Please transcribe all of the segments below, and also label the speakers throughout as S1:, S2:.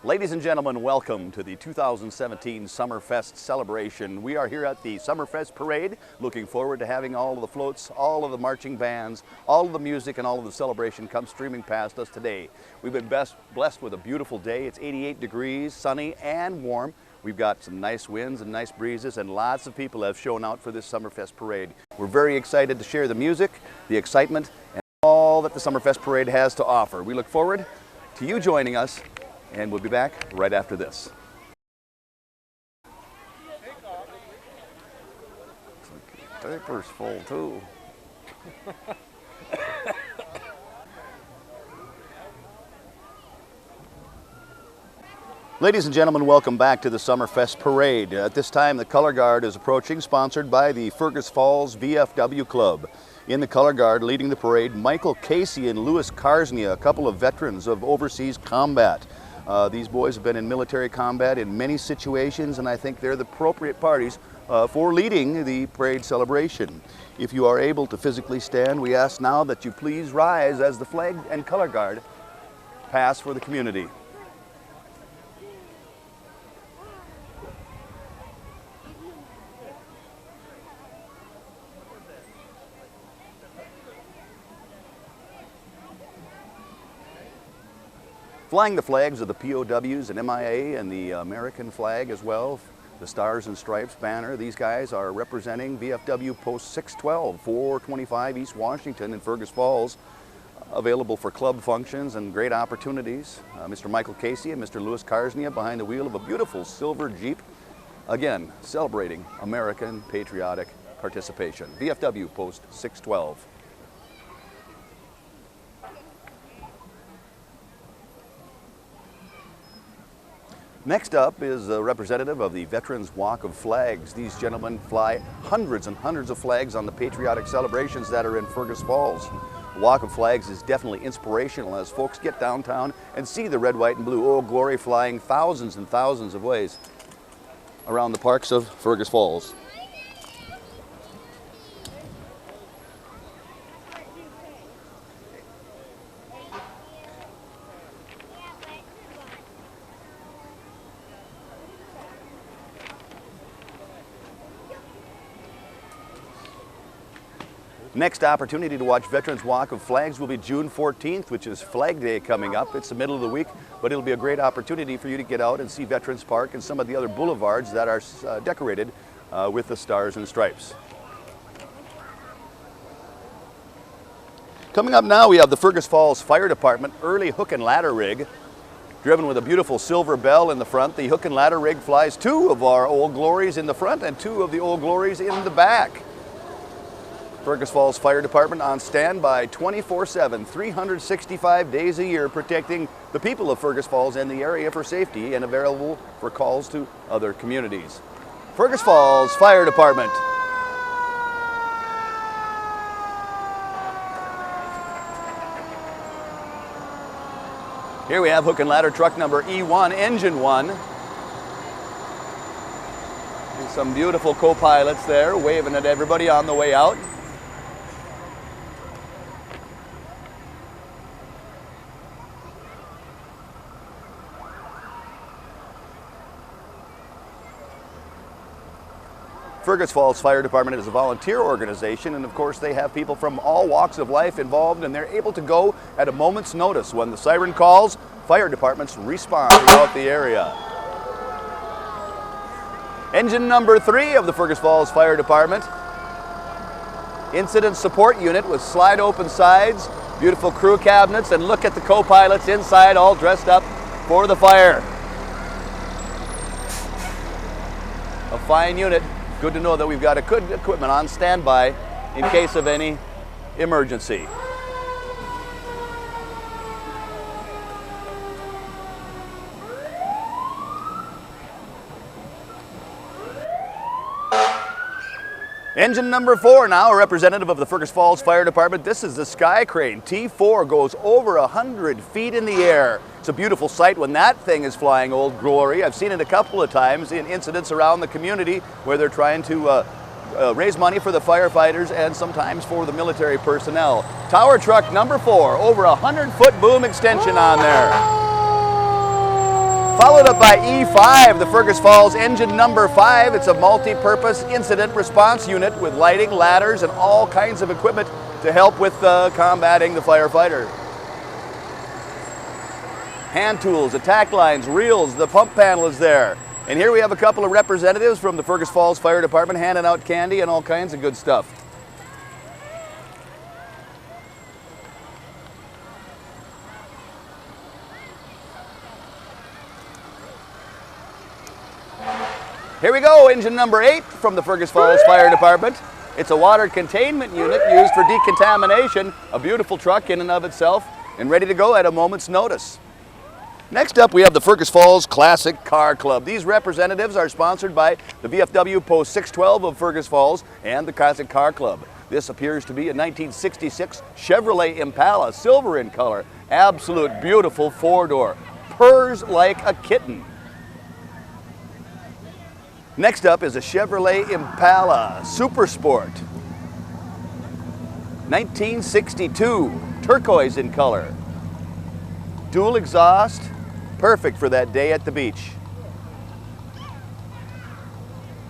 S1: Ladies and gentlemen, welcome to the 2017 Summerfest celebration. We are here at the Summerfest parade, looking forward to having all of the floats, all of the marching bands, all of the music, and all of the celebration come streaming past us today. We've been blessed with a beautiful day. It's 88 degrees, sunny and warm. We've got some nice winds and nice breezes, and lots of people have shown out for this Summerfest parade. We're very excited to share the music, the excitement, and all that the Summerfest parade has to offer. We look forward to you joining us, and we'll be back right after this. Paper's full too. Ladies and gentlemen, welcome back to the Summerfest parade. At this time, the Color Guard is approaching, sponsored by the Fergus Falls VFW Club. In the Color Guard, leading the parade, Michael Casey and Louis Karsnia, a couple of veterans of overseas combat. These boys have been in military combat in many situations, and I think they're the appropriate parties for leading the parade celebration. If you are able to physically stand, we ask now that you please rise as the flag and color guard pass for the community. Flying the flags of the POWs and MIA and the American flag as well, the Stars and Stripes banner. These guys are representing VFW Post 612, 425 East Washington in Fergus Falls, available for club functions and great opportunities. Mr. Michael Casey and Mr. Louis Karsnia behind the wheel of a beautiful silver Jeep, again celebrating American patriotic participation. VFW Post 612. Next up is a representative of the Veterans Walk of Flags. These gentlemen fly hundreds and hundreds of flags on the patriotic celebrations that are in Fergus Falls. The Walk of Flags is definitely inspirational as folks get downtown and see the red, white, and blue Old Glory flying thousands and thousands of ways around the parks of Fergus Falls. Next opportunity to watch Veterans Walk of Flags will be June 14th, which is Flag Day coming up. It's the middle of the week, but it'll be a great opportunity for you to get out and see Veterans Park and some of the other boulevards that are decorated with the Stars and Stripes. Coming up now, we have the Fergus Falls Fire Department early hook and ladder rig, driven with a beautiful silver bell in the front. The hook and ladder rig flies two of our Old Glories in the front and two of the Old Glories in the back. Fergus Falls Fire Department on standby 24/7, 365 days a year, protecting the people of Fergus Falls and the area for safety and available for calls to other communities. Fergus Falls Fire Department. Here we have hook and ladder truck number E1, engine 1. And some beautiful co-pilots there waving at everybody on the way out. Fergus Falls Fire Department is a volunteer organization, and of course they have people from all walks of life involved, and they're able to go at a moment's notice. When the siren calls, fire departments respond throughout the area. Engine number 3 of the Fergus Falls Fire Department. Incident support unit with slide open sides, beautiful crew cabinets, and look at the co-pilots inside all dressed up for the fire. A fine unit. Good to know that we've got a good equipment on standby in case of any emergency. Engine number 4 now, a representative of the Fergus Falls Fire Department. This is the Sky Crane. T4 goes over 100 feet in the air. It's a beautiful sight when that thing is flying Old Glory. I've seen it a couple of times in incidents around the community where they're trying to raise money for the firefighters and sometimes for the military personnel. Tower truck number 4, over 100-foot boom extension on there. Followed up by E5, the Fergus Falls engine number 5. It's a multi-purpose incident response unit with lighting, ladders, and all kinds of equipment to help with combating the firefighter. Hand tools, attack lines, reels, the pump panel is there. And here we have a couple of representatives from the Fergus Falls Fire Department handing out candy and all kinds of good stuff. Here we go, engine number 8 from the Fergus Falls Fire Department. It's a water containment unit used for decontamination, a beautiful truck in and of itself, and ready to go at a moment's notice. Next up, we have the Fergus Falls Classic Car Club. These representatives are sponsored by the VFW Post 612 of Fergus Falls and the Classic Car Club. This appears to be a 1966 Chevrolet Impala, silver in color, absolute beautiful four-door, purrs like a kitten. Next up is a Chevrolet Impala Super Sport. 1962, turquoise in color. Dual exhaust, perfect for that day at the beach.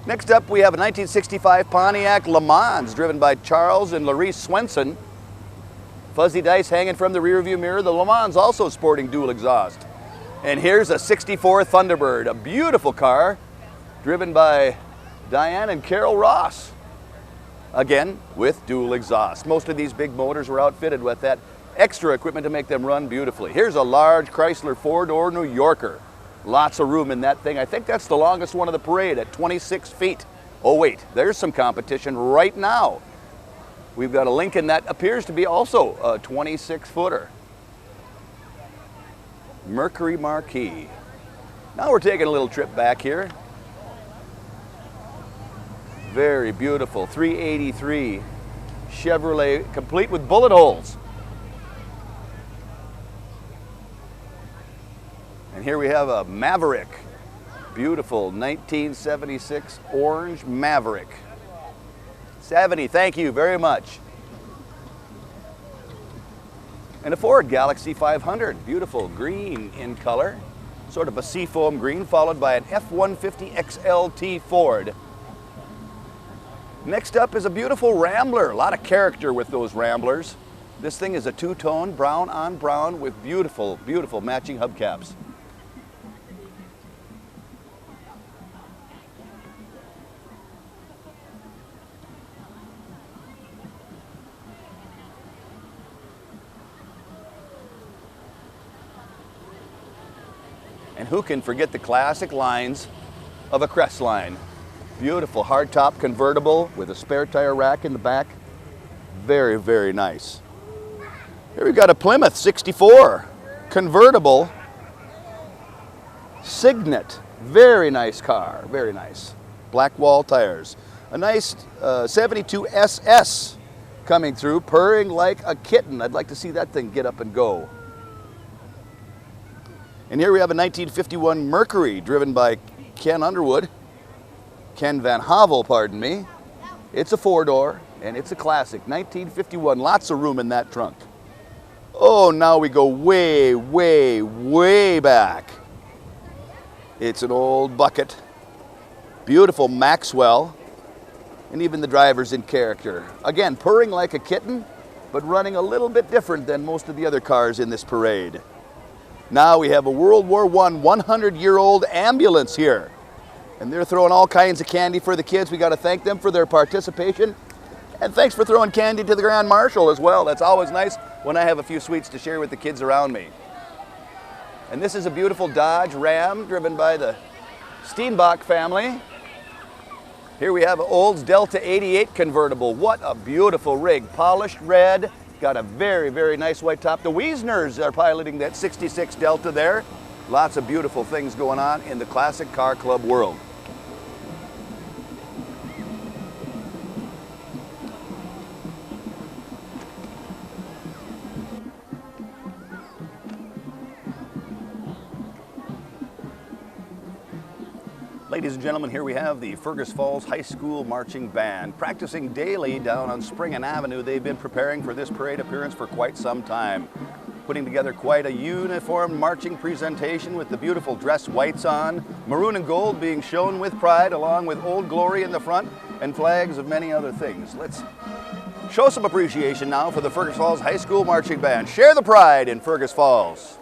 S1: Next up we have a 1965 Pontiac Le Mans driven by Charles and Larice Swenson. Fuzzy dice hanging from the rearview mirror. The Le Mans also sporting dual exhaust. And here's a 64 Thunderbird, a beautiful car driven by Diane and Carol Ross. Again, with dual exhaust. Most of these big motors were outfitted with that extra equipment to make them run beautifully. Here's a large Chrysler four-door New Yorker. Lots of room in that thing. I think that's the longest one of the parade at 26 feet. Oh wait, there's some competition right now. We've got a Lincoln that appears to be also a 26-footer. Mercury Marquis. Now we're taking a little trip back here. Very beautiful 383 Chevrolet, complete with bullet holes. And here we have a Maverick, beautiful 1976 orange Maverick. 70, thank you very much. And a Ford Galaxy 500, beautiful green in color, sort of a seafoam green, followed by an F-150 XLT Ford. Next up is a beautiful Rambler, a lot of character with those Ramblers. This thing is a two-tone, brown on brown with beautiful, beautiful matching hubcaps. And who can forget the classic lines of a Crestline? Beautiful hardtop convertible with a spare tire rack in the back. Very, very nice. Here we've got a Plymouth 64 convertible Signet. Very nice car, very nice. Black wall tires. A nice 72 SS coming through, purring like a kitten. I'd like to see that thing get up and go. And here we have a 1951 Mercury driven by Ken Van Havel, pardon me. It's a four-door and it's a classic, 1951, lots of room in that trunk. Oh, now we go way, way, way back. It's an old bucket, beautiful Maxwell, and even the driver's in character. Again, purring like a kitten, but running a little bit different than most of the other cars in this parade. Now we have a World War I 100-year-old ambulance here. And they're throwing all kinds of candy for the kids. We got to thank them for their participation. And thanks for throwing candy to the Grand Marshal as well. That's always nice when I have a few sweets to share with the kids around me. And this is a beautiful Dodge Ram driven by the Steenbach family. Here we have an Olds Delta 88 convertible. What a beautiful rig. Polished red. Got a very, very nice white top. The Wiesners are piloting that 66 Delta there. Lots of beautiful things going on in the Classic Car Club world. Ladies and gentlemen, here we have the Fergus Falls High School Marching Band practicing daily down on Spring and Avenue. They've been preparing for this parade appearance for quite some time. putting together quite a uniform marching presentation with the beautiful dress whites on, maroon and gold being shown with pride, along with Old Glory in the front and flags of many other things. Let's show some appreciation now for the Fergus Falls High School Marching Band. Share the pride in Fergus Falls.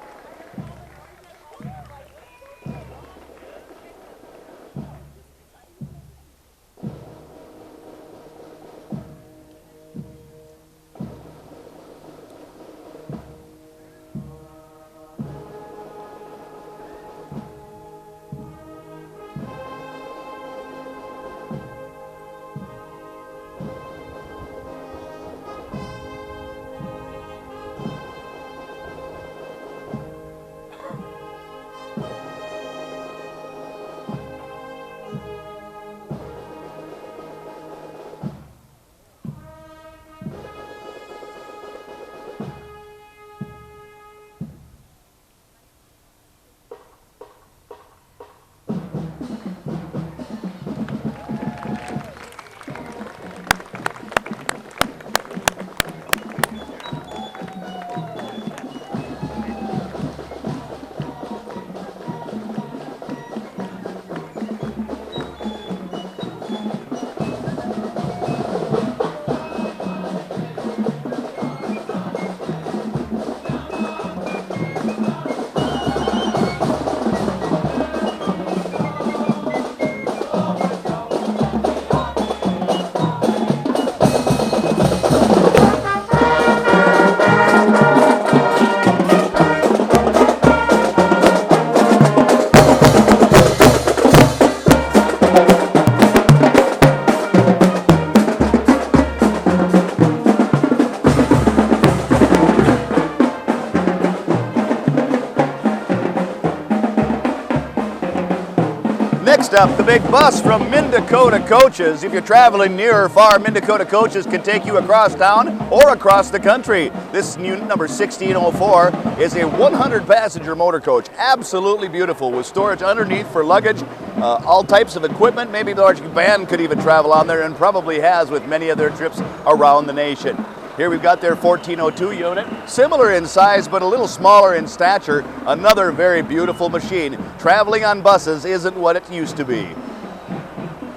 S1: Next up, the big bus from Minn-Dakota Coaches. If you're traveling near or far, Minn-Dakota Coaches can take you across town or across the country. This unit, number 1604, is a 100-passenger motor coach. Absolutely beautiful, with storage underneath for luggage, all types of equipment. Maybe the marching band could even travel on there, and probably has with many of their trips around the nation. Here we've got their 1402 unit, similar in size but a little smaller in stature. Another very beautiful machine. Traveling on buses isn't what it used to be.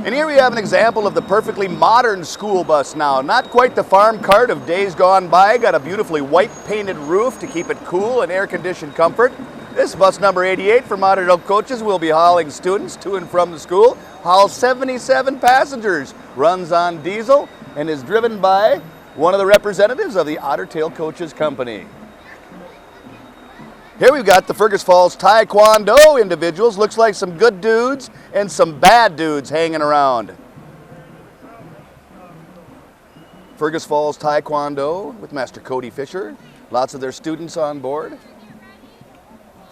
S1: And here we have an example of the perfectly modern school bus now. Not quite the farm cart of days gone by. Got a beautifully white painted roof to keep it cool and air-conditioned comfort. This bus number 88 for Modern Oak Coaches will be hauling students to and from the school. Hauls 77 passengers. Runs on diesel and is driven by one of the representatives of the Otter Tail Coaches Company. Here we've got the Fergus Falls Taekwondo individuals. Looks like some good dudes and some bad dudes hanging around. Fergus Falls Taekwondo with Master Cody Fisher. Lots of their students on board.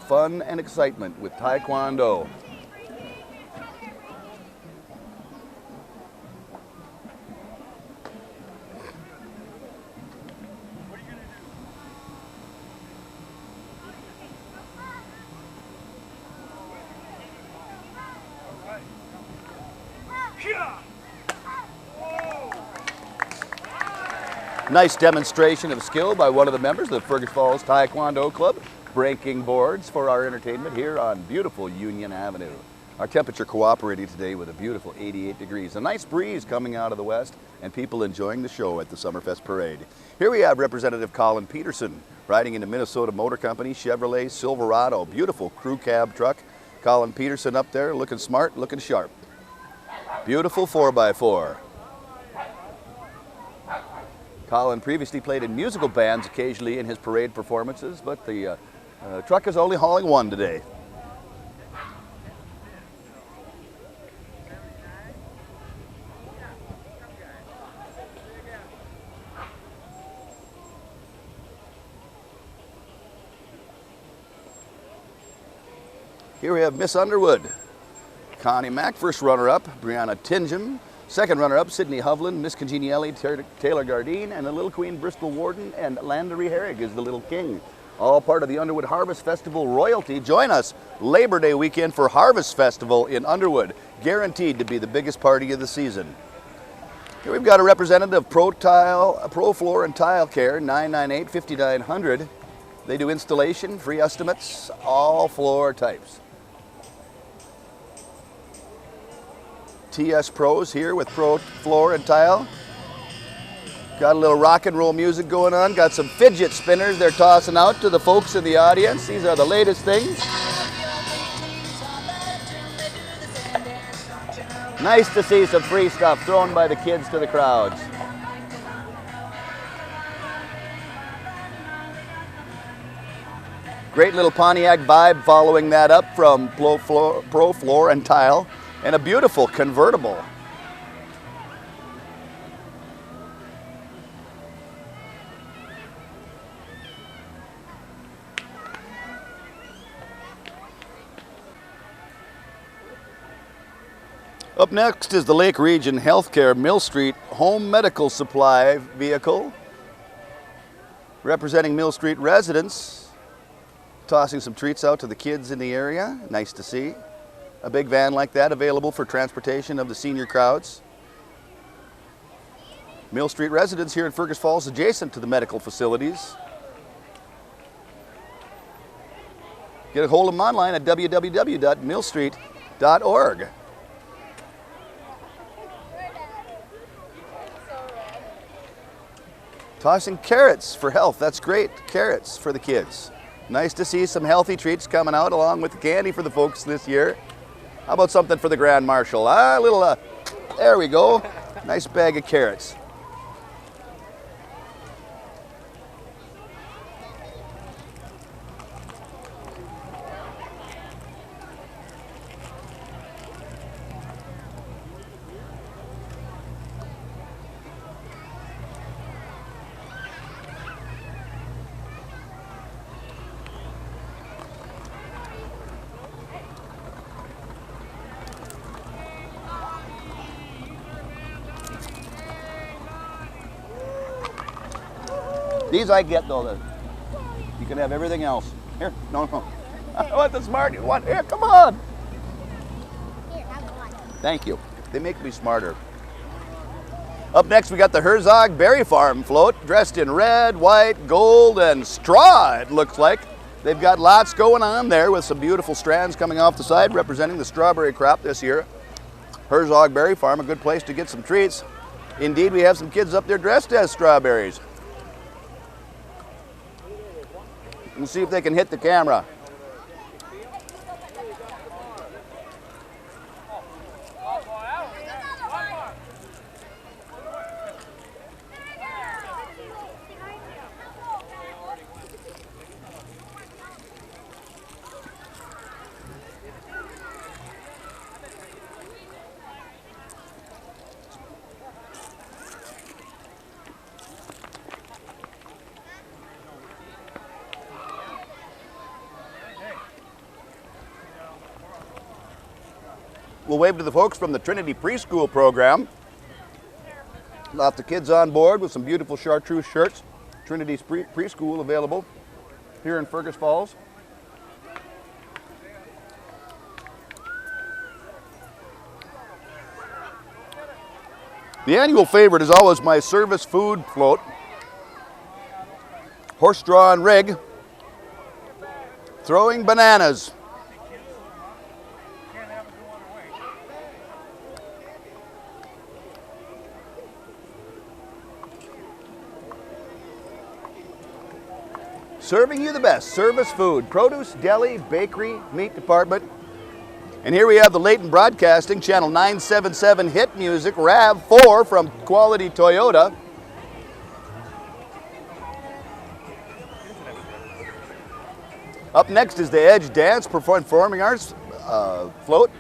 S1: Fun and excitement with Taekwondo. Nice demonstration of skill by one of the members of the Fergus Falls Taekwondo Club, breaking boards for our entertainment here on beautiful Union Avenue. Our temperature cooperating today with a beautiful 88 degrees. A nice breeze coming out of the west and people enjoying the show at the Summerfest Parade. Here we have Representative Colin Peterson riding in the Minnesota Motor Company Chevrolet Silverado. Beautiful crew cab truck. Colin Peterson up there looking smart, looking sharp. Beautiful 4x4. Colin previously played in musical bands occasionally in his parade performances, but the truck is only hauling one today. Here we have Miss Underwood. Connie Mack, first runner-up, Brianna Tingham. Second runner-up, Sydney Hovland, Miss Congeniality, Taylor Gardine, and the Little Queen, Bristol Warden, and Landry Herrig is the Little King. All part of the Underwood Harvest Festival royalty. Join us Labor Day weekend for Harvest Festival in Underwood. Guaranteed to be the biggest party of the season. Here we've got a representative of Pro Floor and Tile Care, 998-5900. They do installation, free estimates, all floor types. TS Pros here with Pro Floor and Tile. Got a little rock and roll music going on. Got some fidget spinners they're tossing out to the folks in the audience. These are the latest things. Nice to see some free stuff thrown by the kids to the crowds. Great little Pontiac vibe following that up from Pro Floor and Tile, and a beautiful convertible. Up next is the Lake Region Healthcare Mill Street Home Medical Supply vehicle, representing Mill Street residents. Tossing some treats out to the kids in the area. Nice to see. A big van like that available for transportation of the senior crowds. Mill Street residents here in Fergus Falls adjacent to the medical facilities. Get a hold of them online at www.millstreet.org. Tossing carrots for health. That's great. Carrots for the kids. Nice to see some healthy treats coming out along with the candy for the folks this year. How about something for the Grand Marshal? There we go. Nice bag of carrots. These I get though. You can have everything else. Here, no. I want the smart one. Here, come on.
S2: Here, have one.
S1: Thank you. They make me smarter. Up next, we got the Herzog Berry Farm float, dressed in red, white, gold, and straw, it looks like. They've got lots going on there with some beautiful strands coming off the side, representing the strawberry crop this year. Herzog Berry Farm, a good place to get some treats. Indeed, we have some kids up there dressed as strawberries. We'll see if they can hit the camera. We'll wave to the folks from the Trinity Preschool program. Lots of kids on board with some beautiful chartreuse shirts. Trinity's Preschool available here in Fergus Falls. The annual favorite is always my service food float. Horse-drawn rig, throwing bananas. Serving you the best service food, produce, deli, bakery, meat department. And here we have the Leighton Broadcasting, channel 977 hit music, RAV4 from Quality Toyota. Up next is the Edge Dance Performing Arts float.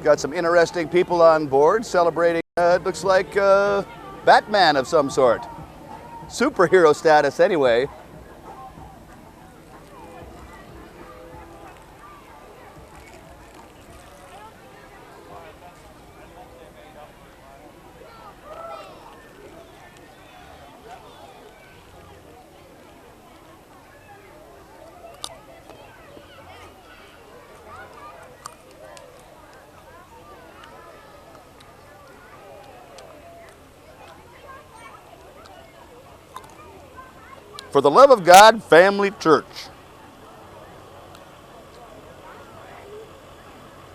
S1: Got some interesting people on board celebrating, it looks like Batman of some sort. Superhero status anyway. For the Love of God Family Church.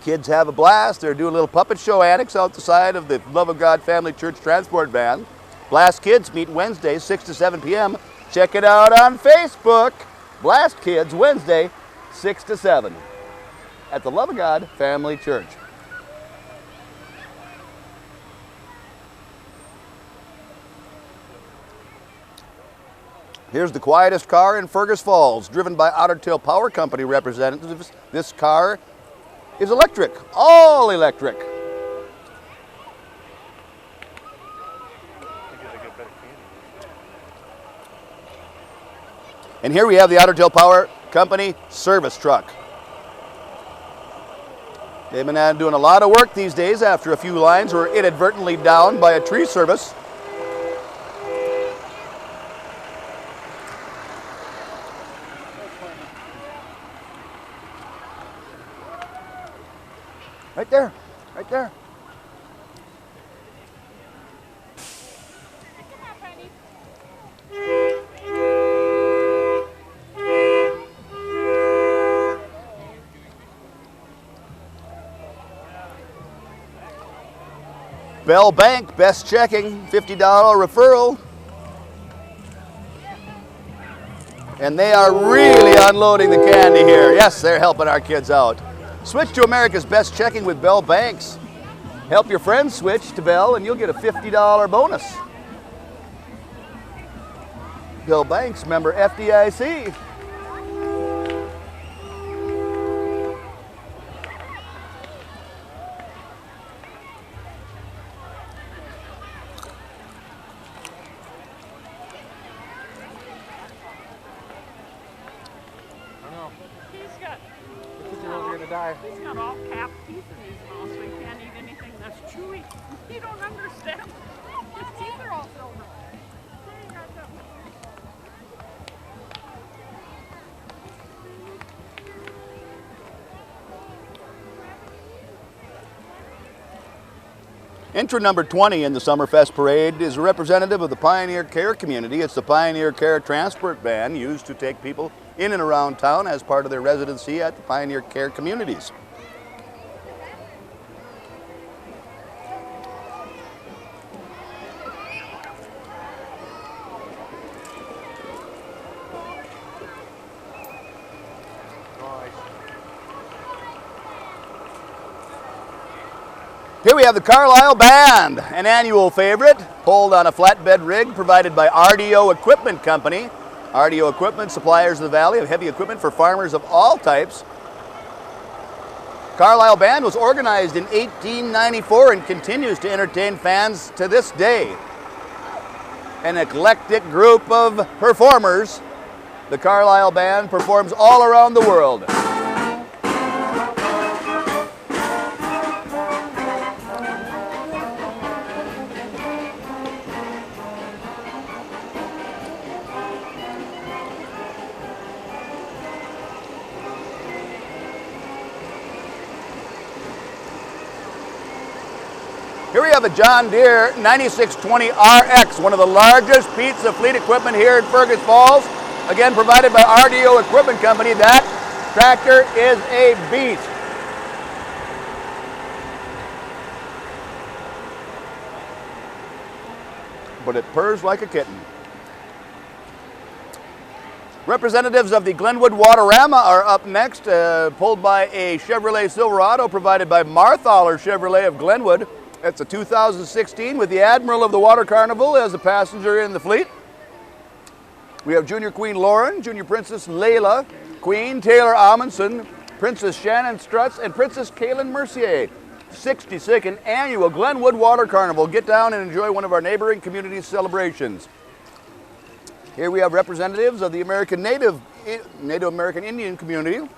S1: Kids have a blast. They're doing a little puppet show annex out the side of the Love of God Family Church transport van. Blast Kids meet Wednesday, 6 to 7 p.m. Check it out on Facebook. Blast Kids, Wednesday, 6 to 7 at the Love of God Family Church. Here's the quietest car in Fergus Falls, driven by Otter Tail Power Company representatives. This car is electric, all electric. And here we have the Otter Tail Power Company service truck. They've been doing a lot of work these days after a few lines were inadvertently downed by a tree service. Right there, right there. Bell Bank, best checking, $50 referral. And they are really unloading the candy here. Yes, they're helping our kids out. Switch to America's Best Checking with Bell Banks. Help your friends switch to Bell and you'll get a $50 bonus. Bell Banks, member FDIC.
S3: He's got all capped teeth in his mouth, so he can't eat anything that's chewy. You don't understand. His teeth are all silver.
S1: Entrant number 20 in the Summerfest Parade is a representative of the Pioneer Care community. It's the Pioneer Care transport van used to take people in and around town as part of their residency at the Pioneer Care communities. Here we have the Carlisle Band, an annual favorite, pulled on a flatbed rig provided by RDO Equipment Company. RDO Equipment, suppliers of the Valley of heavy equipment for farmers of all types. Carlisle Band was organized in 1894 and continues to entertain fans to this day. An eclectic group of performers, the Carlisle Band performs all around the world. Here we have a John Deere 9620 RX, one of the largest pieces of fleet equipment here in Fergus Falls. Again, provided by RDO Equipment Company. That tractor is a beast. But it purrs like a kitten. Representatives of the Glenwood Waterama are up next, pulled by a Chevrolet Silverado provided by Marthaler Chevrolet of Glenwood. It's a 2016 with the Admiral of the Water Carnival as a passenger in the fleet. We have Junior Queen Lauren, Junior Princess Layla, Queen Taylor Amundsen, Princess Shannon Strutz, and Princess Kaylin Mercier. 62nd annual Glenwood Water Carnival. Get down and enjoy one of our neighboring communities' celebrations. Here we have representatives of the Native American Indian community.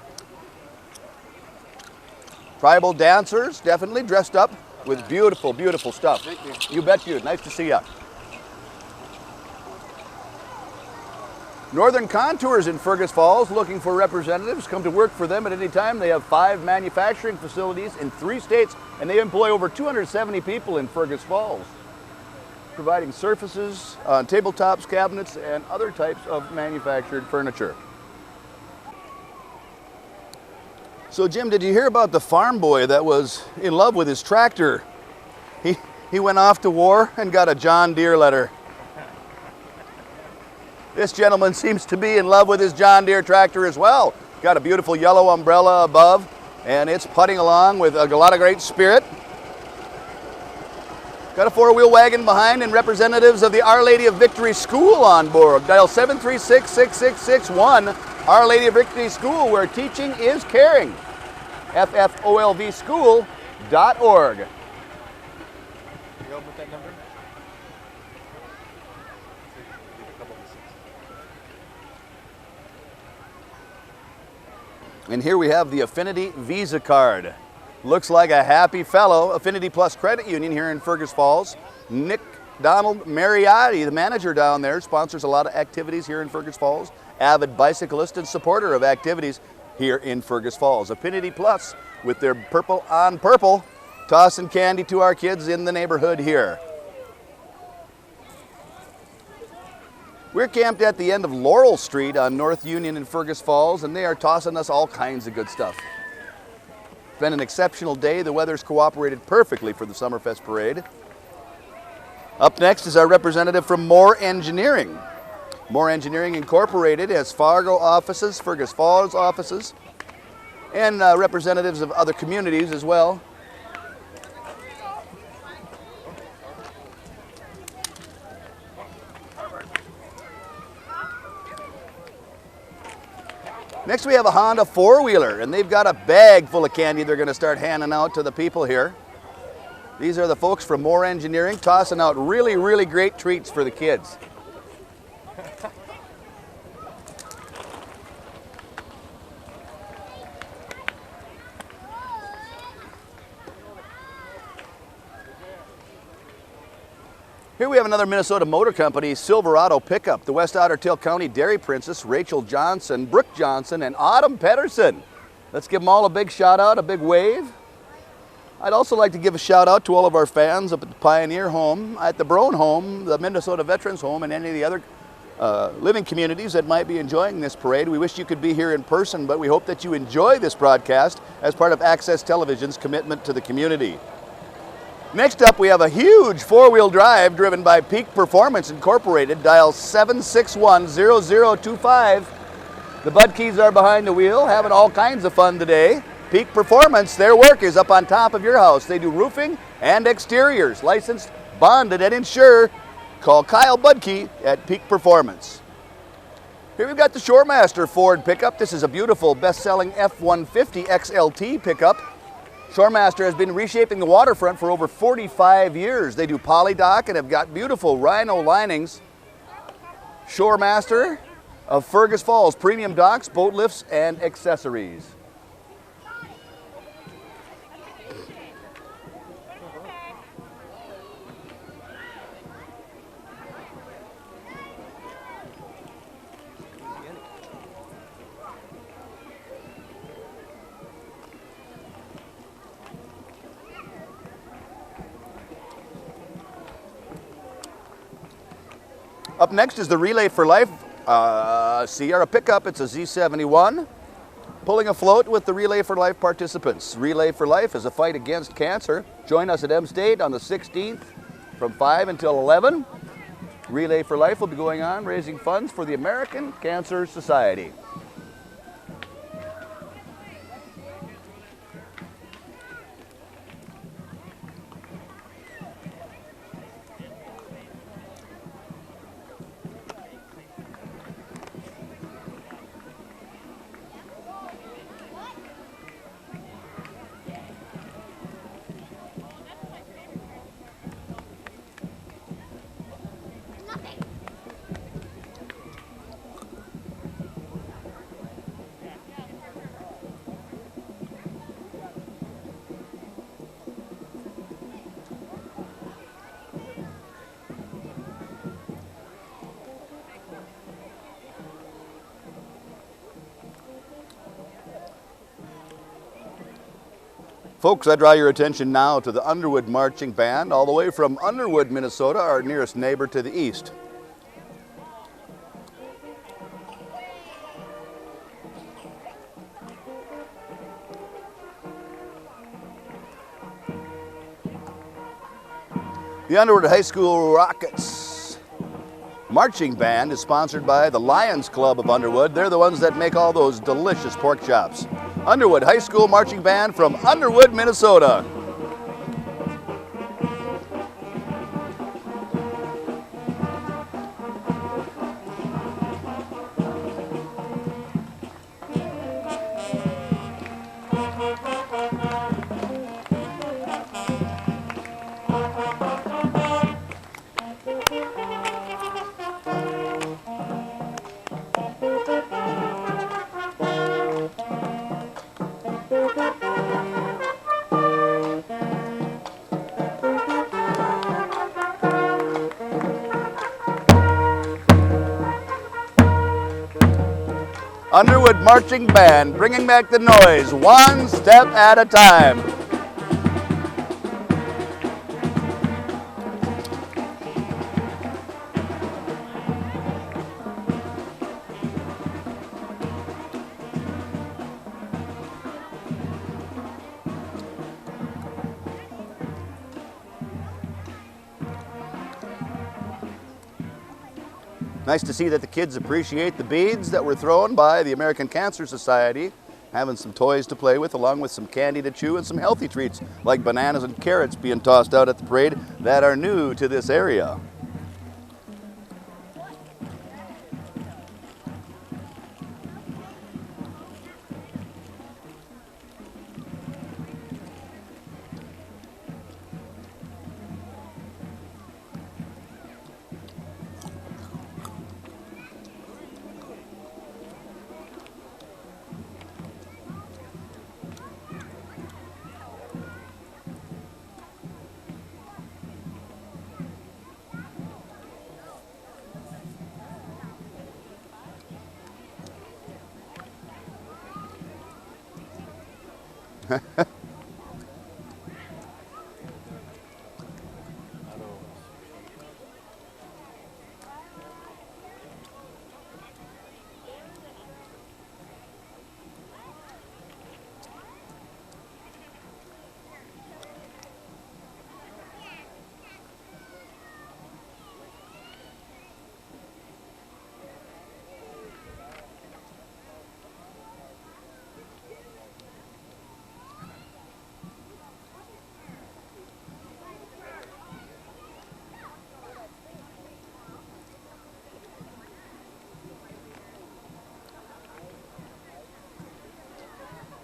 S1: Tribal dancers, definitely dressed up with beautiful, beautiful stuff. Thank you. You bet you. Nice to see you. Northern Contours in Fergus Falls looking for representatives. Come to work for them at any time. They have 5 manufacturing facilities in 3 states, and they employ over 270 people in Fergus Falls. providing surfaces on tabletops, cabinets, and other types of manufactured furniture. So Jim, did you hear about the farm boy that was in love with his tractor? He went off to war and got a John Deere letter. This gentleman seems to be in love with his John Deere tractor as well. Got a beautiful yellow umbrella above, and it's putting along with a lot of great spirit. Got a four-wheel wagon behind and representatives of the Our Lady of Victory School on board. Dial 736-6661, Our Lady of Victory School, where teaching is caring. FFOLVschool.org.
S4: You help with that number? Leave a couple of the
S1: And here we have the Affinity Visa card. Looks like a happy fellow. Affinity Plus Credit Union here in Fergus Falls. Nick Donald Mariotti, the manager down there, sponsors a lot of activities here in Fergus Falls. Avid bicyclist and supporter of activities here in Fergus Falls. Affinity Plus with their purple on purple, tossing candy to our kids in the neighborhood here. We're camped at the end of Laurel Street on North Union in Fergus Falls, and they are tossing us all kinds of good stuff. It's been an exceptional day. The weather's cooperated perfectly for the Summerfest Parade. Up next is our representative from Moore Engineering. Moore Engineering Incorporated has Fargo offices, Fergus Falls offices, and representatives of other communities as well. Next we have a Honda four-wheeler, and they've got a bag full of candy they're going to start handing out to the people here. These are the folks from Moore Engineering tossing out really, really great treats for the kids. Here we have another Minnesota Motor Company Silverado pickup. The West Otter Tail County Dairy Princess, Rachel Johnson, Brooke Johnson, and Autumn Pedersen. Let's give them all a big shout out, a big wave. I'd also like to give a shout out to all of our fans up at the Pioneer Home, at the Brown Home, the Minnesota Veterans Home, and any of the other living communities that might be enjoying this parade. We wish you could be here in person, but we hope that you enjoy this broadcast as part of Access Television's commitment to the community. Next up, we have a huge four-wheel drive driven by Peak Performance Incorporated. Dial 761-0025. The Budkeys are behind the wheel, having all kinds of fun today. Peak Performance, their work is up on top of your house. They do roofing and exteriors. Licensed, bonded, and insured. Call Kyle Budke at Peak Performance. Here we've got the Shoremaster Ford pickup. This is a beautiful, best-selling F-150 XLT pickup. Shoremaster has been reshaping the waterfront for over 45 years. They do polydock and have got beautiful rhino linings. Shoremaster of Fergus Falls, premium docks, boat lifts, and accessories. Up next is the Relay for Life Sierra pickup. It's a Z71, pulling afloat with the Relay for Life participants. Relay for Life is a fight against cancer. Join us at M State on the 16th from 5 until 11. Relay for Life will be going on raising funds for the American Cancer Society. Folks, I draw your attention now to the Underwood Marching Band, all the way from Underwood, Minnesota, our nearest neighbor to the east. The Underwood High School Rockets Marching Band is sponsored by the Lions Club of Underwood. They're the ones that make all those delicious pork chops. Underwood High School Marching Band from Underwood, Minnesota. Underwood Marching Band, bringing back the noise, one step at a time. Nice to see that the kids appreciate the beads that were thrown by the American Cancer Society, having some toys to play with, along with some candy to chew and some healthy treats like bananas and carrots being tossed out at the parade that are new to this area.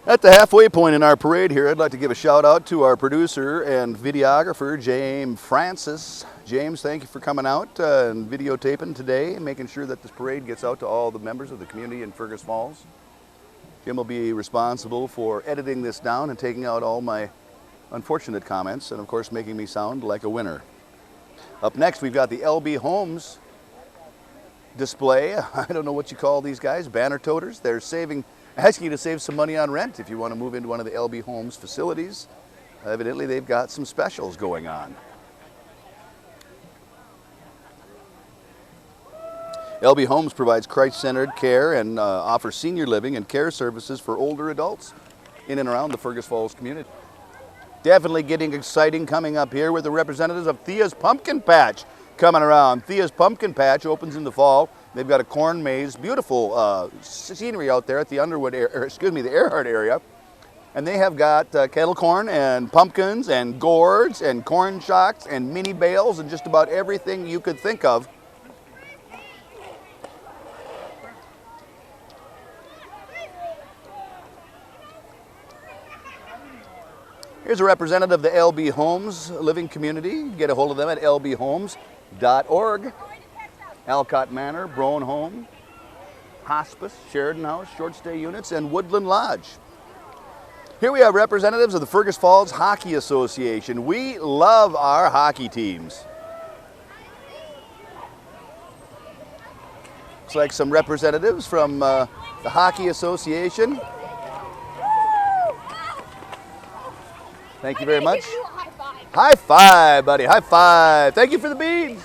S1: At the halfway point in our parade here, I'd like to give a shout out to our producer and videographer, James Francis. James, thank you for coming out and videotaping today, making sure that this parade gets out to all the members of the community in Fergus Falls. Jim will be responsible for editing this down and taking out all my unfortunate comments and of course making me sound like a winner. Up next, we've got the LB Homes display. I don't know what you call these guys, banner toters. They're asking you to save some money on rent if you want to move into one of the LB Homes facilities. Evidently, they've got some specials going on. LB Homes provides Christ-centered care and offers senior living and care services for older adults in and around the Fergus Falls community. Definitely getting exciting coming up here with the representatives of Thea's Pumpkin Patch coming around. Thea's Pumpkin Patch opens in the fall. They've got a corn maze, beautiful scenery out there at the the Earhart area. And they have got kettle corn and pumpkins and gourds and corn shocks and mini bales and just about everything you could think of. Here's a representative of the LB Homes living community. Get a hold of them at lbhomes.org. Alcott Manor, Brown Home, Hospice, Sheridan House, Short Stay Units, and Woodland Lodge. Here we have representatives of the Fergus Falls Hockey Association. We love our hockey teams. Looks like some representatives from the Hockey Association. Thank you very much.
S2: Give you a high five.
S1: High five, buddy. High five. Thank you for the beads.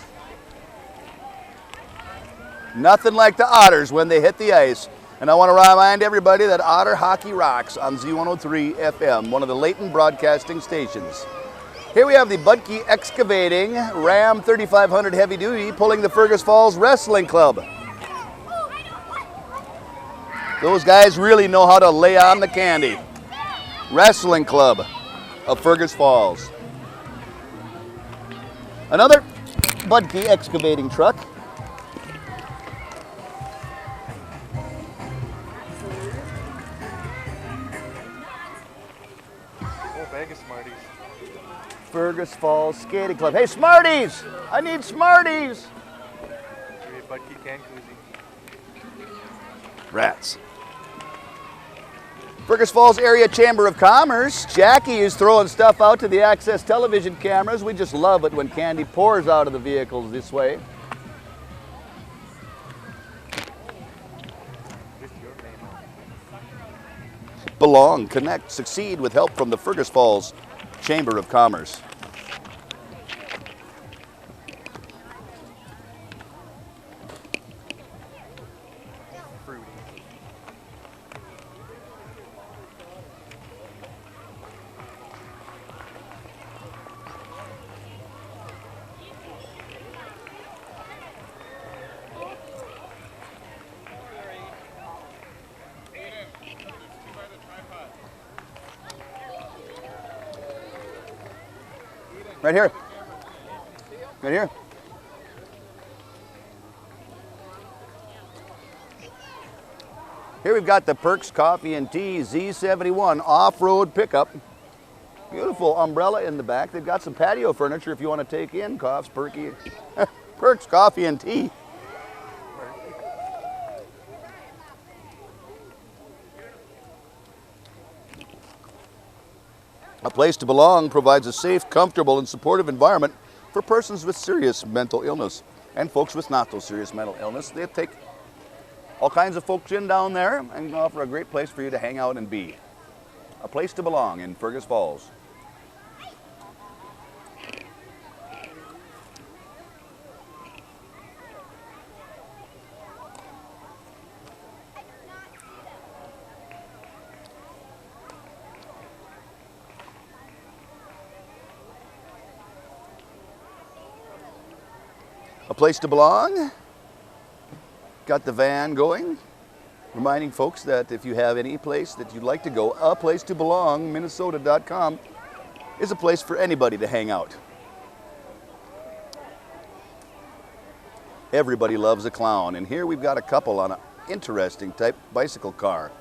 S1: Nothing like the Otters when they hit the ice. And I want to remind everybody that Otter Hockey rocks on Z103 FM, one of the Leighton broadcasting stations. Here we have the Budke Excavating Ram 3500 Heavy Duty pulling the Fergus Falls Wrestling Club. Those guys really know how to lay on the candy. Wrestling Club of Fergus Falls. Another Budke Excavating truck.
S4: Oh, bag of Smarties.
S1: Fergus Falls Skating Club. Hey, Smarties! I need Smarties!
S4: Maybe a Budke can koozie.
S1: Rats. Fergus Falls Area Chamber of Commerce. Jackie is throwing stuff out to the Access television cameras. We just love it when candy pours out of the vehicles this way.
S4: With your name on it.
S1: Belong, connect, succeed with help from the Fergus Falls Chamber of Commerce.
S4: Fruity.
S1: Right here. Right here. Here we've got the Perks Coffee and Tea Z71 off-road pickup. Beautiful umbrella in the back. They've got some patio furniture if you want to take in. Coughs, Perky. Perks Coffee and Tea. A Place to Belong provides a safe, comfortable, and supportive environment for persons with serious mental illness and folks with not so serious mental illness. They take all kinds of folks in down there and offer a great place for you to hang out and be. A Place to Belong in Fergus Falls. A Place to Belong. Got the van going, reminding folks that if you have any place that you'd like to go, A Place to Belong, Minnesota.com is a place for anybody to hang out. Everybody loves a clown, and here we've got a couple on an interesting type bicycle car.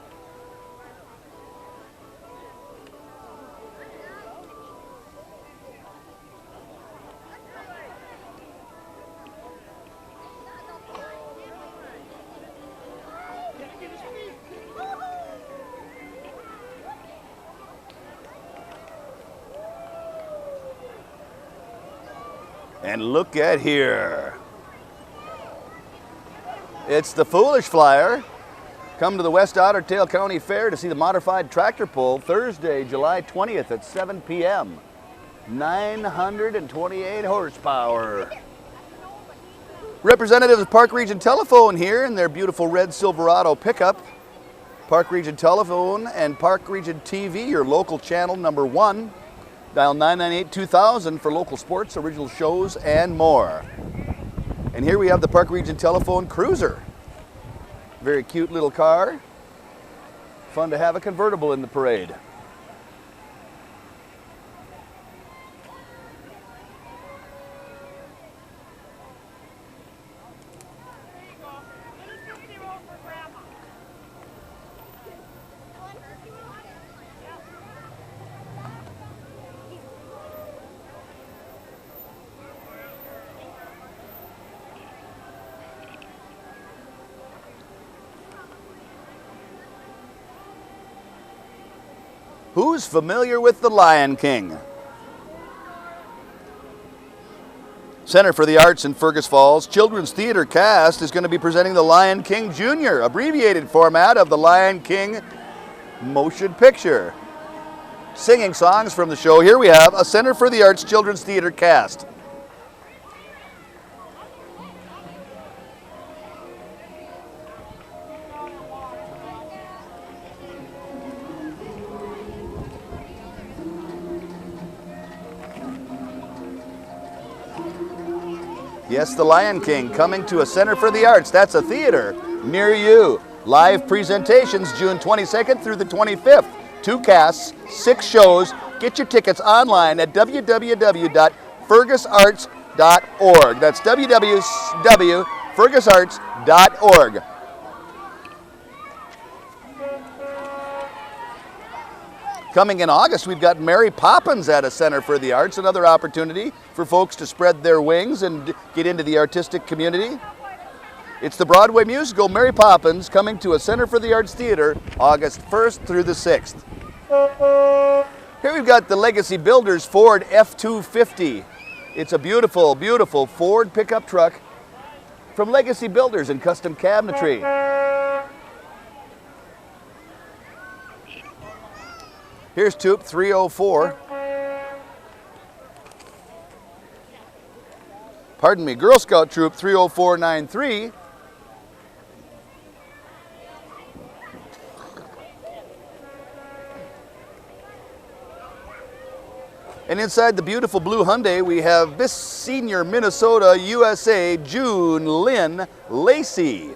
S1: And look at here. It's the Foolish Flyer. Come to the West Otter Tail County Fair to see the modified tractor pull Thursday, July 20th at 7 p.m. 928 horsepower. Representatives of Park Region Telephone here in their beautiful red Silverado pickup. Park Region Telephone and Park Region TV, your local channel number 1. Dial 998-2000 for local sports, original shows, and more. And here we have the Park Region Telephone Cruiser. Very cute little car. Fun to have a convertible in the parade. Who's familiar with the Lion King? Center for the Arts in Fergus Falls Children's Theater cast is going to be presenting the Lion King Jr., abbreviated format of the Lion King motion picture. singing songs from the show. Here we have a Center for the Arts Children's Theater cast. Yes, The Lion King coming to a Center for the Arts. That's a theater near you. Live presentations June 22nd through the 25th. 2 casts, 6 shows. Get your tickets online at www.fergusarts.org. That's www.fergusarts.org. Coming in August, we've got Mary Poppins at a Center for the Arts, another opportunity for folks to spread their wings and get into the artistic community. It's the Broadway musical Mary Poppins coming to a Center for the Arts Theater August 1st through the 6th. Here we've got the Legacy Builders Ford F-250. It's a beautiful, beautiful Ford pickup truck from Legacy Builders and Custom Cabinetry. Here's Troop 304. Pardon me, Girl Scout Troop 30493. And inside the beautiful blue Hyundai, we have Miss Senior Minnesota USA June Lynn Lacey.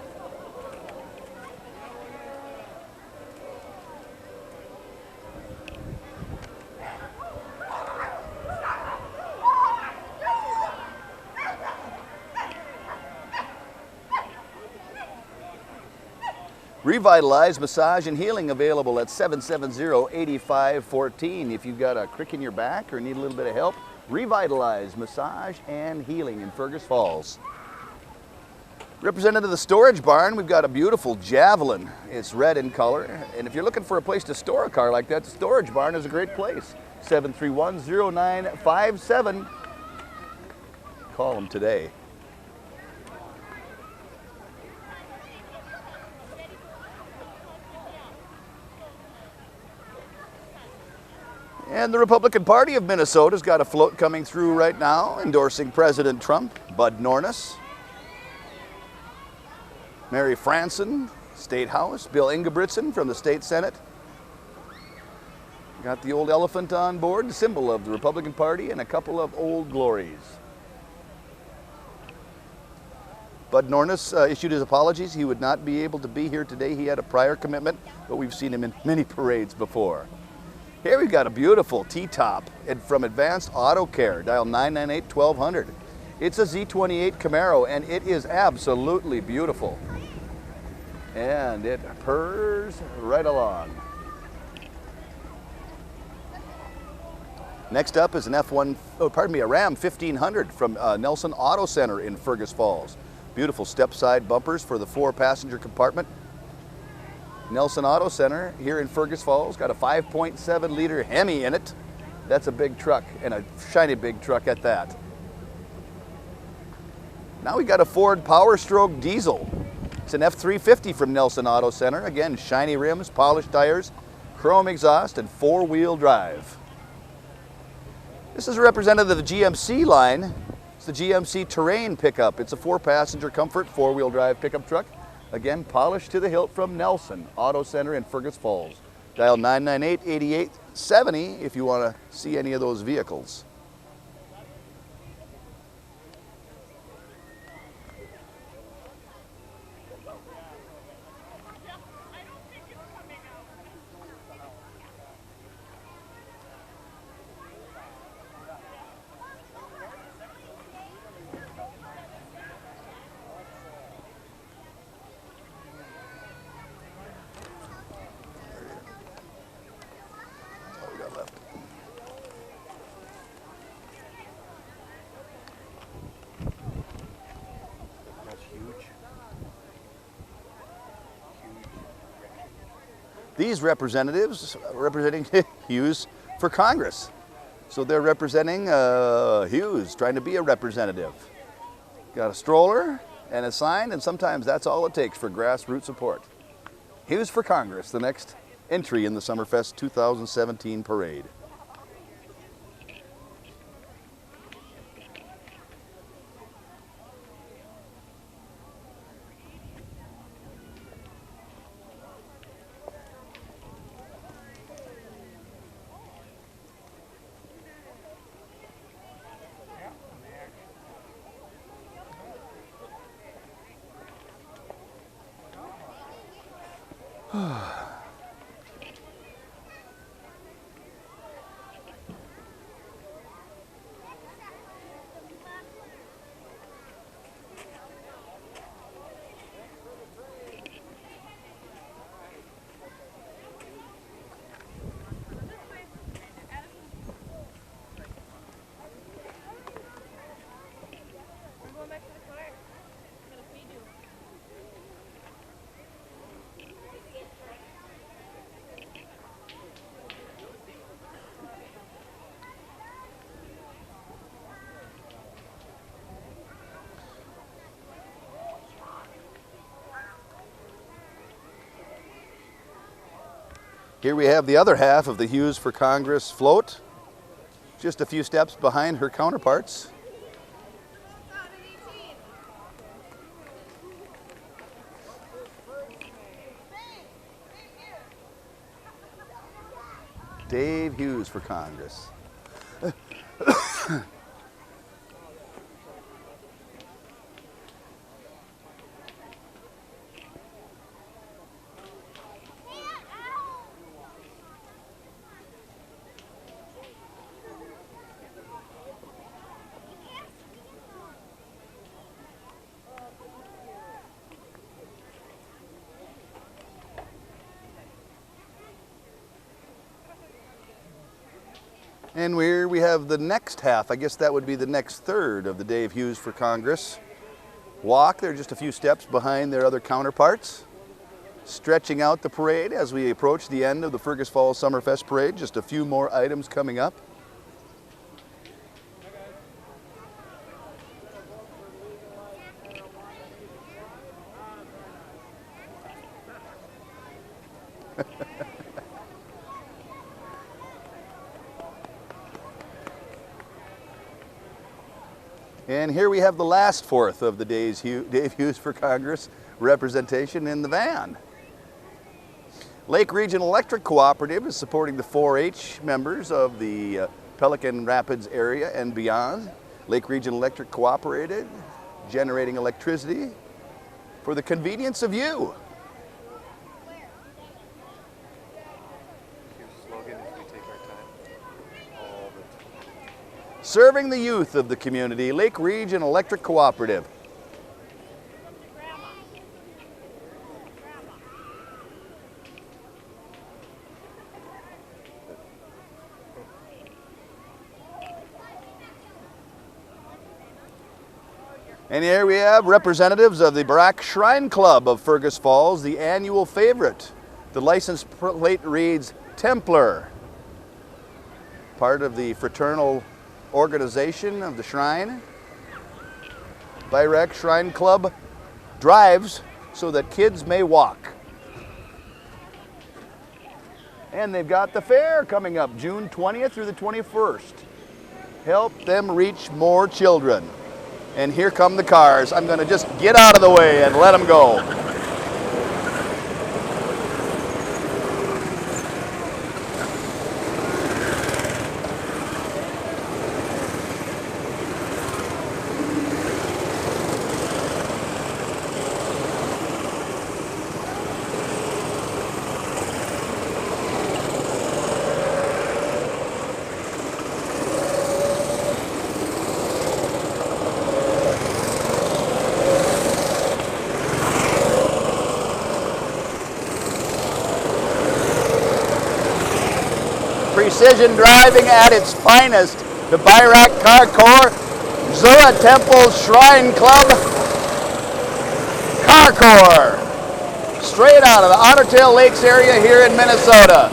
S1: Revitalize Massage and Healing available at 770-8514. If you've got a crick in your back or need a little bit of help, Revitalize Massage and Healing in Fergus Falls. Represented of the Storage Barn, we've got a beautiful Javelin. It's red in color, and if you're looking for a place to store a car like that, the Storage Barn is a great place. 731-0957. Call them today. And the Republican Party of Minnesota's got a float coming through right now, endorsing President Trump. Bud Nornis, Mary Franson, State House, Bill Ingebrigtsen from the State Senate. Got the old elephant on board, the symbol of the Republican Party, and a couple of old glories. Bud Nornis issued his apologies. He would not be able to be here today. He had a prior commitment, but we've seen him in many parades before. Here we've got a beautiful T-top from Advanced Auto Care. Dial 998-1200. It's a Z28 Camaro, and it is absolutely beautiful. And it purrs right along. Next up is an a Ram 1500 from Nelson Auto Center in Fergus Falls. Beautiful step-side bumpers for the 4-passenger compartment. Nelson Auto Center here in Fergus Falls got a 5.7-liter Hemi in it. That's a big truck, and a shiny big truck at that. Now we got a Ford Power Stroke diesel. It's an F-350 from Nelson Auto Center. Again, shiny rims, polished tires, chrome exhaust, and 4-wheel drive. This is a representative of the GMC line. It's the GMC Terrain pickup. It's a 4-passenger comfort 4-wheel drive pickup truck. Again, polished to the hilt from Nelson Auto Center in Fergus Falls. Dial 998-8870 if you want to see any of those vehicles. These representatives representing Hughes for Congress. So they're representing Hughes, trying to be a representative. Got a stroller and a sign, and sometimes that's all it takes for grassroots support. Hughes for Congress, the next entry in the Summerfest 2017 parade. Here we have the other half of the Hughes for Congress float, just a few steps behind her counterparts. Dave Hughes for Congress. And here we have the next half, I guess that would be the next third of the Dave Hughes for Congress walk. They're just a few steps behind their other counterparts, stretching out the parade as we approach the end of the Fergus Falls Summerfest parade. Just a few more items coming up. And here we have the last fourth of the Dave Hughes for Congress representation in the van. Lake Region Electric Cooperative is supporting the 4-H members of the Pelican Rapids area and beyond. Lake Region Electric Cooperative, generating electricity for the convenience of you. Serving the youth of the community, Lake Region Electric Cooperative. And here we have representatives of the Barak Shrine Club of Fergus Falls, the annual favorite. The license plate reads Templar, part of the fraternal organization of the shrine. Barak Shrine Club drives so that kids may walk. And they've got the fair coming up June 20th through the 21st. Help them reach more children. And here come the cars. I'm going to just get out of the way and let them go. Precision driving at its finest. The Barak Car Corps, Zura Temple Shrine Club Car Corps. Straight out of the Otter Tail Lakes area here in Minnesota.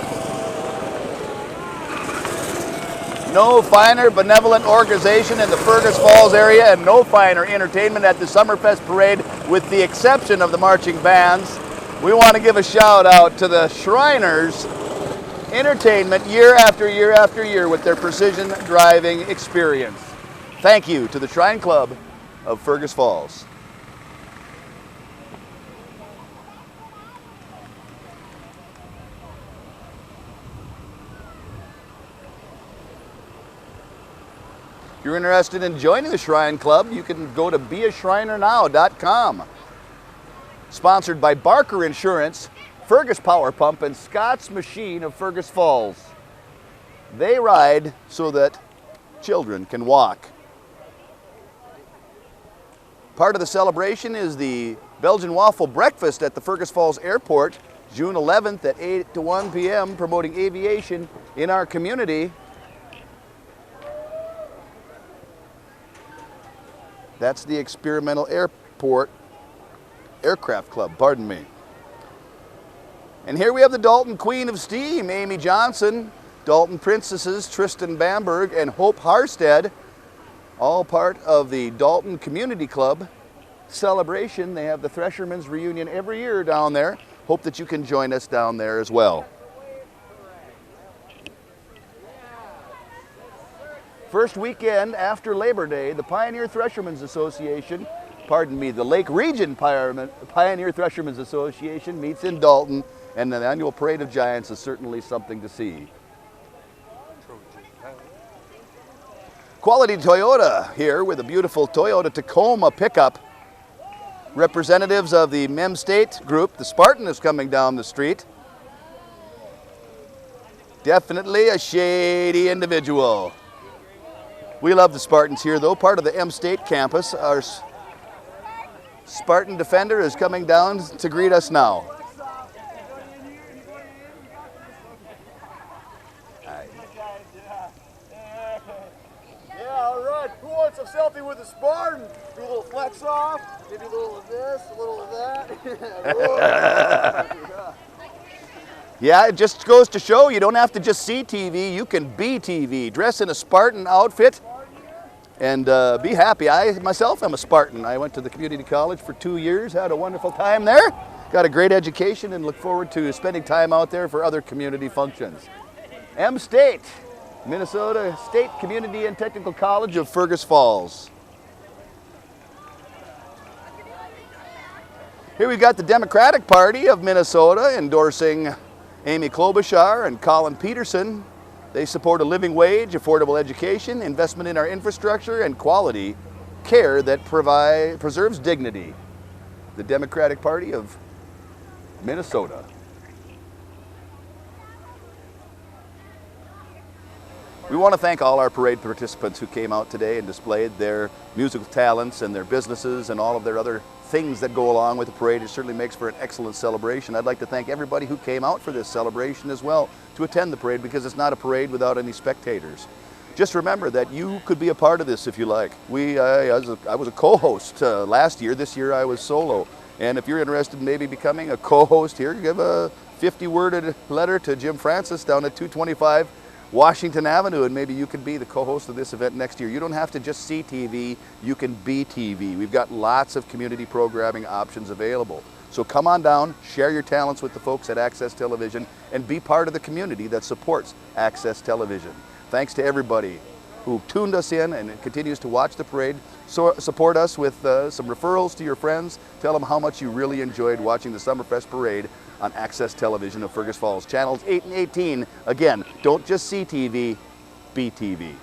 S1: No finer benevolent organization in the Fergus Falls area and no finer entertainment at the Summerfest Parade with the exception of the marching bands We want to give a shout out to the Shriners Entertainment year after year after year with their precision driving experience. Thank you to the Shrine Club of Fergus Falls. If you're interested in joining the Shrine Club, you can go to beashrinernow.com. Sponsored by Barker Insurance, Fergus Power Pump, and Scott's Machine of Fergus Falls. They ride so that children can walk. Part of the celebration is the Belgian Waffle Breakfast at the Fergus Falls Airport, June 11th at 8 to 1 p.m., promoting aviation in our community. That's the Experimental Aircraft Club, pardon me. And here we have the Dalton Queen of Steam, Amy Johnson, Dalton Princesses, Tristan Bamberg, and Hope Harstead, all part of the Dalton Community Club celebration. They have the Threshermen's Reunion every year down there. Hope that you can join us down there as well. First weekend after Labor Day, the Pioneer Threshermen's Association, the Lake Region Pioneer Threshermen's Association meets in Dalton, and the annual Parade of Giants is certainly something to see. Quality Toyota here with a beautiful Toyota Tacoma pickup. Representatives of the Mem State group, the Spartan, is coming down the street. Definitely a shady individual. We love the Spartans here, though, part of the M State campus. Our Spartan Defender is coming down to greet us now.
S5: Yeah, all right. Who wants a selfie with a Spartan? Do a little flex off, maybe a little of this, a little of that.
S1: Yeah, it just goes to show you don't have to just see TV, you can be TV. Dress in a Spartan outfit and be happy. I myself am a Spartan. I went to the community college for 2 years, had a wonderful time there, got a great education, and look forward to spending time out there for other community functions. M State, Minnesota State Community and Technical College of Fergus Falls. Here we've got the Democratic Party of Minnesota endorsing Amy Klobuchar and Colin Peterson. They support a living wage, affordable education, investment in our infrastructure, and quality care that preserves dignity. The Democratic Party of Minnesota. We want to thank all our parade participants who came out today and displayed their musical talents and their businesses and all of their other things that go along with the parade. It certainly makes for an excellent celebration. I'd like to thank everybody who came out for this celebration as well to attend the parade, because it's not a parade without any spectators. Just remember that you could be a part of this if you like. I was a co-host last year. This year I was solo. And if you're interested in maybe becoming a co-host here, give a 50-worded letter to Jim Francis down at 225 Washington Avenue, and maybe you could be the co-host of this event next year. You don't have to just see TV, you can be TV. We've got lots of community programming options available. So come on down, share your talents with the folks at Access Television, and be part of the community that supports Access Television. Thanks to everybody who tuned us in and continues to watch the parade. So support us with some referrals to your friends. Tell them how much you really enjoyed watching the Summerfest Parade on Access Television of Fergus Falls. Channels 8 and 18. Again, don't just see TV, be TV.